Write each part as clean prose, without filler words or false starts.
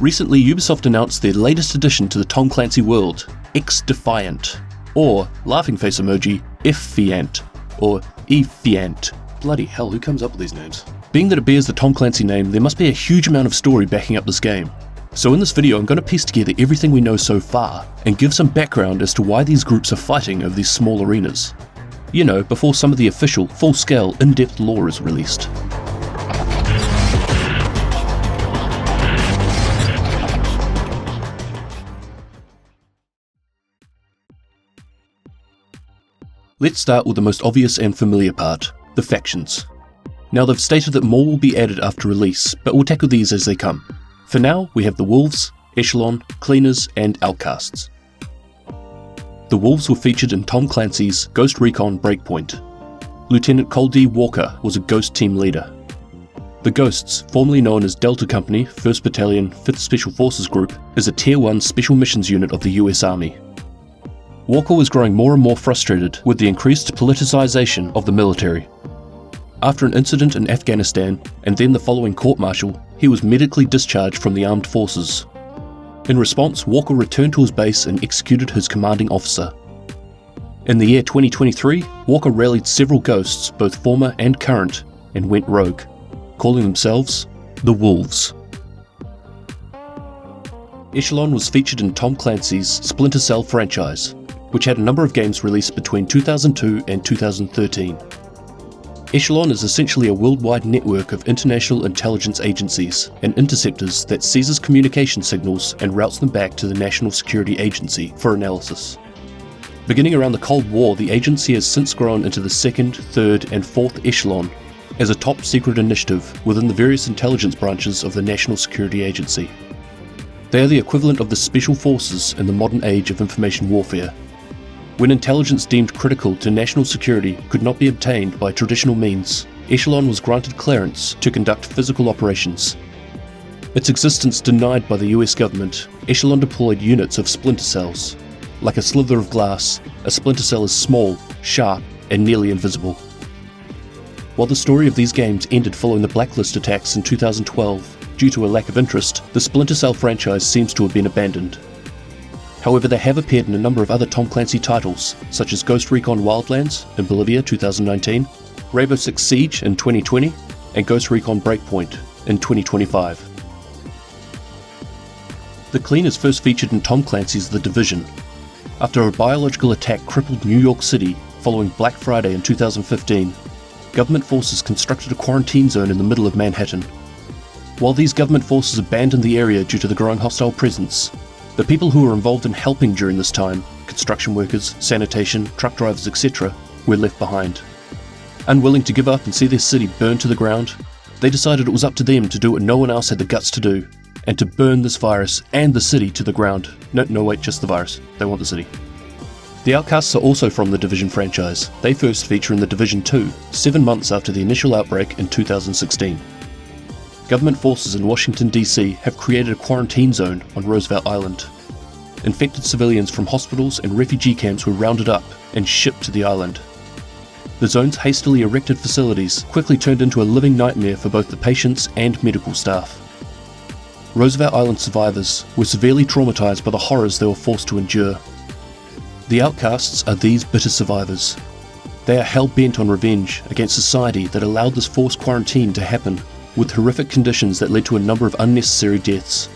Recently, Ubisoft announced their latest addition to the Tom Clancy world, X-Defiant, or laughing face emoji, XDefiant, or Echelon. Bloody hell, who comes up with these names? Being that it bears the Tom Clancy name, there must be a huge amount of story backing up this game. So in this video, I'm going to piece together everything we know so far, and give some background as to why these groups are fighting over these small arenas. You know, before some of the official, full-scale, in-depth lore is released. Let's start with the most obvious and familiar part, the factions. Now they've stated that more will be added after release, but we'll tackle these as they come. For now, we have the Wolves, Echelon, Cleaners, and Outcasts. The Wolves were featured in Tom Clancy's Ghost Recon Breakpoint. Lieutenant Cole D. Walker was a Ghost team leader. The Ghosts, formerly known as Delta Company, 1st Battalion, 5th Special Forces Group, is a Tier 1 Special Missions unit of the US Army. Walker was growing more and more frustrated with the increased politicization of the military. After an incident in Afghanistan, and then the following court-martial, he was medically discharged from the armed forces. In response, Walker returned to his base and executed his commanding officer. In the year 2023, Walker rallied several Ghosts, both former and current, and went rogue, calling themselves the Wolves. Echelon was featured in Tom Clancy's Splinter Cell franchise, which had a number of games released between 2002 and 2013. Echelon is essentially a worldwide network of international intelligence agencies and interceptors that seizes communication signals and routes them back to the National Security Agency for analysis. Beginning around the Cold War, the agency has since grown into the 2nd, 3rd, and 4th Echelon as a top secret initiative within the various intelligence branches of the National Security Agency. They are the equivalent of the Special Forces in the modern age of information warfare. When intelligence deemed critical to national security could not be obtained by traditional means, Echelon was granted clearance to conduct physical operations. Its existence denied by the US government, Echelon deployed units of splinter cells. Like a slither of glass, a splinter cell is small, sharp, and nearly invisible. While the story of these games ended following the Blacklist attacks in 2012 due to a lack of interest, the Splinter Cell franchise seems to have been abandoned. However, they have appeared in a number of other Tom Clancy titles, such as Ghost Recon Wildlands in Bolivia 2019, Rainbow Six Siege in 2020, and Ghost Recon Breakpoint in 2025. The Cleaners first featured in Tom Clancy's The Division. After a biological attack crippled New York City following Black Friday in 2015, government forces constructed a quarantine zone in the middle of Manhattan. While these government forces abandoned the area due to the growing hostile presence, the people who were involved in helping during this time, construction workers, sanitation, truck drivers, etc., were left behind. Unwilling to give up and see their city burned to the ground, they decided it was up to them to do what no one else had the guts to do, and to burn this virus and the city to the ground. No wait, just the virus. They want the city. The Outcasts are also from the Division franchise. They first feature in the Division 2, 7 months after the initial outbreak in 2016. Government forces in Washington, D.C. have created a quarantine zone on Roosevelt Island. Infected civilians from hospitals and refugee camps were rounded up and shipped to the island. The zone's hastily erected facilities quickly turned into a living nightmare for both the patients and medical staff. Roosevelt Island survivors were severely traumatized by the horrors they were forced to endure. The Outcasts are these bitter survivors. They are hell-bent on revenge against society that allowed this forced quarantine to happen, with horrific conditions that led to a number of unnecessary deaths.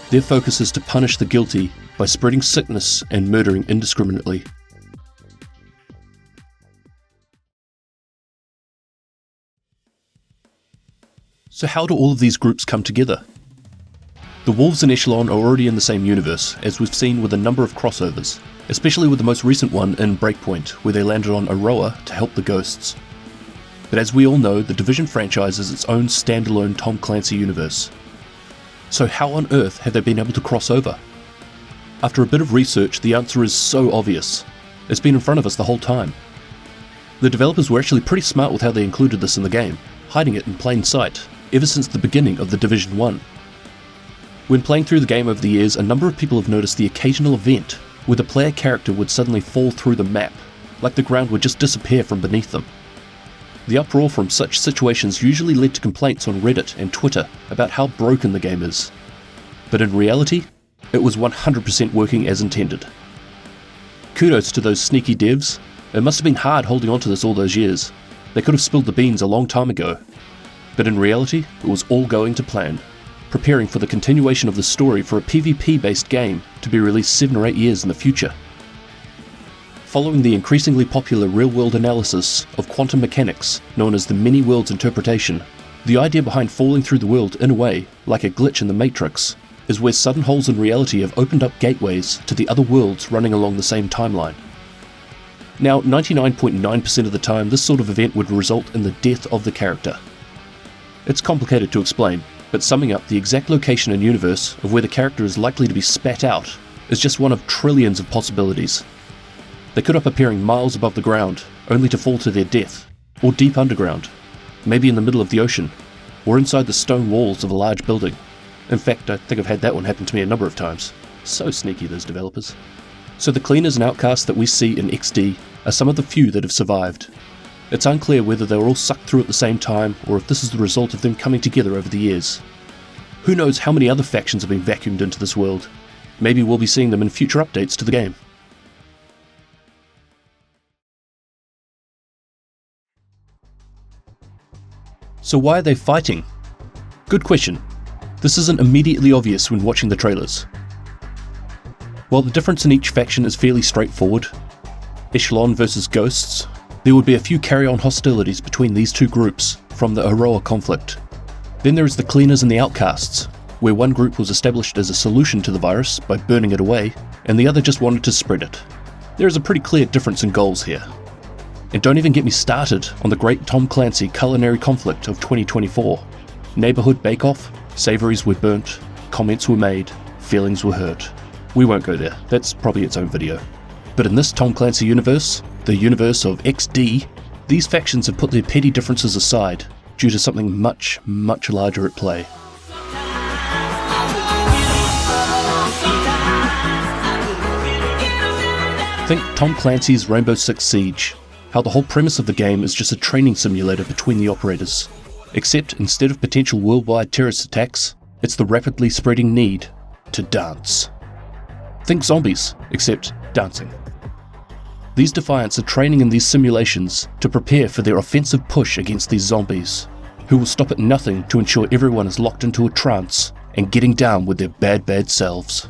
Their focus is to punish the guilty by spreading sickness and murdering indiscriminately. So how do all of these groups come together? The Wolves and Echelon are already in the same universe, as we've seen with a number of crossovers, especially with the most recent one in Breakpoint, where they landed on Aroa to help the Ghosts. But as we all know, the Division franchise is its own standalone Tom Clancy universe. So how on earth have they been able to cross over? After a bit of research, the answer is so obvious. It's been in front of us the whole time. The developers were actually pretty smart with how they included this in the game, hiding it in plain sight, ever since the beginning of the Division 1. When playing through the game over the years, a number of people have noticed the occasional event where the player character would suddenly fall through the map, like the ground would just disappear from beneath them. The uproar from such situations usually led to complaints on Reddit and Twitter about how broken the game is. but in reality, it was 100% working as intended. Kudos to those sneaky devs. It must have been hard holding on to this all those years. They could have spilled the beans a long time ago. But in reality, it was all going to plan, preparing for the continuation of the story for a PvP-based game to be released 7 or 8 years in the future. Following the increasingly popular real-world analysis of quantum mechanics known as the many worlds interpretation, the idea behind falling through the world in a way, like a glitch in the Matrix, is where sudden holes in reality have opened up gateways to the other worlds running along the same timeline. Now, 99.9% of the time, this sort of event would result in the death of the character. It's complicated to explain, but summing up, the exact location and universe of where the character is likely to be spat out is just one of trillions of possibilities. They could up appearing miles above the ground, only to fall to their death, or deep underground, maybe in the middle of the ocean, or inside the stone walls of a large building. In fact, I think I've had that one happen to me a number of times. So sneaky, those developers. So the cleaners and outcasts that we see in XD are some of the few that have survived. It's unclear whether they were all sucked through at the same time, or if this is the result of them coming together over the years. Who knows how many other factions have been vacuumed into this world? Maybe we'll be seeing them in future updates to the game. So why are they fighting? Good question. This isn't immediately obvious when watching the trailers. While the difference in each faction is fairly straightforward, Echelon versus Ghosts, there would be a few carry-on hostilities between these two groups from the Aroa conflict. Then there is the Cleaners and the Outcasts, where one group was established as a solution to the virus by burning it away, and the other just wanted to spread it. There is a pretty clear difference in goals here. And don't even get me started on the great Tom Clancy culinary conflict of 2024. Neighbourhood bake-off, savouries were burnt, comments were made, feelings were hurt. We won't go there, that's probably its own video. But in this Tom Clancy universe, the universe of XD, these factions have put their petty differences aside due to something much, much larger at play. Think Tom Clancy's Rainbow Six Siege, how the whole premise of the game is just a training simulator between the operators. Except instead of potential worldwide terrorist attacks, it's the rapidly spreading need to dance. Think zombies, except dancing. These Defiants are training in these simulations to prepare for their offensive push against these zombies, who will stop at nothing to ensure everyone is locked into a trance and getting down with their bad selves.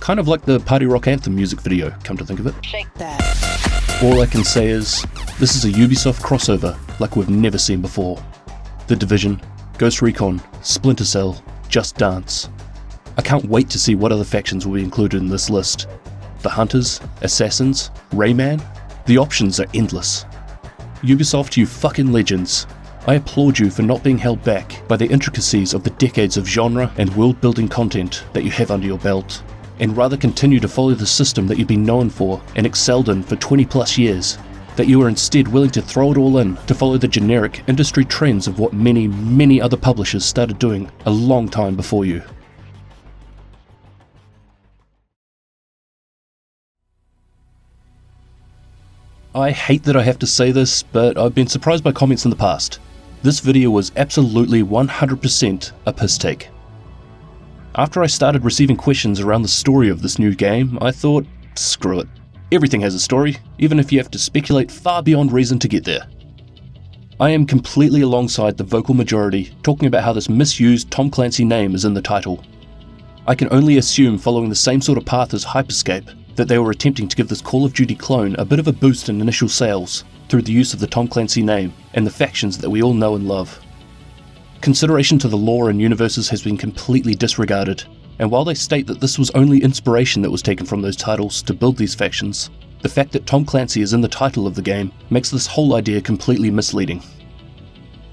Kind of like the Party Rock Anthem music video, come to think of it. Shake that. All I can say is, this is a Ubisoft crossover like we've never seen before. The Division, Ghost Recon, Splinter Cell, Just Dance. I can't wait to see what other factions will be included in this list. The Hunters, Assassins, Rayman? The options are endless. Ubisoft, you fucking legends. I applaud you for not being held back by the intricacies of the decades of genre and world-building content that you have under your belt, and rather continue to follow the system that you've been known for and excelled in for 20 plus years, that you are instead willing to throw it all in to follow the generic industry trends of what many other publishers started doing a long time before you. I hate that I have to say this, but I've been surprised by comments in the past. This video was absolutely 100% a piss take. After I started receiving questions around the story of this new game, I thought, screw it. Everything has a story, even if you have to speculate far beyond reason to get there. I am completely alongside the vocal majority talking about how this misused Tom Clancy name is in the title. I can only assume, following the same sort of path as Hyperscape, that they were attempting to give this Call of Duty clone a bit of a boost in initial sales through the use of the Tom Clancy name and the factions that we all know and love. Consideration to the lore and universes has been completely disregarded, and while they state that this was only inspiration that was taken from those titles to build these factions, the fact that Tom Clancy is in the title of the game makes this whole idea completely misleading.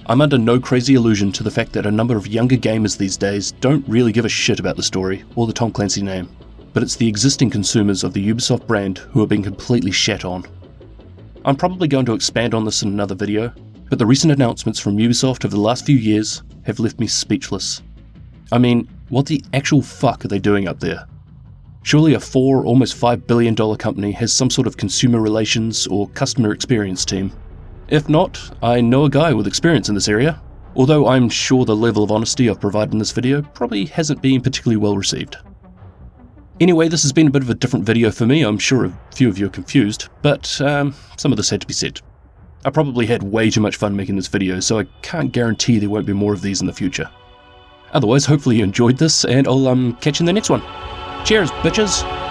I'm under no crazy illusion to the fact that a number of younger gamers these days don't really give a shit about the story or the Tom Clancy name, but it's the existing consumers of the Ubisoft brand who are being completely shat on. I'm probably going to expand on this in another video, but the recent announcements from Ubisoft over the last few years have left me speechless. I mean, what the actual fuck are they doing up there? Surely a almost $5 billion company has some sort of consumer relations or customer experience team. If not, I know a guy with experience in this area. although I'm sure the level of honesty I've provided in this video probably hasn't been particularly well received. Anyway, this has been a bit of a different video for me. I'm sure a few of you are confused, but some of this had to be said. I probably had way too much fun making this video, so I can't guarantee there won't be more of these in the future. Otherwise, hopefully you enjoyed this, and I'll catch you in the next one. Cheers, bitches!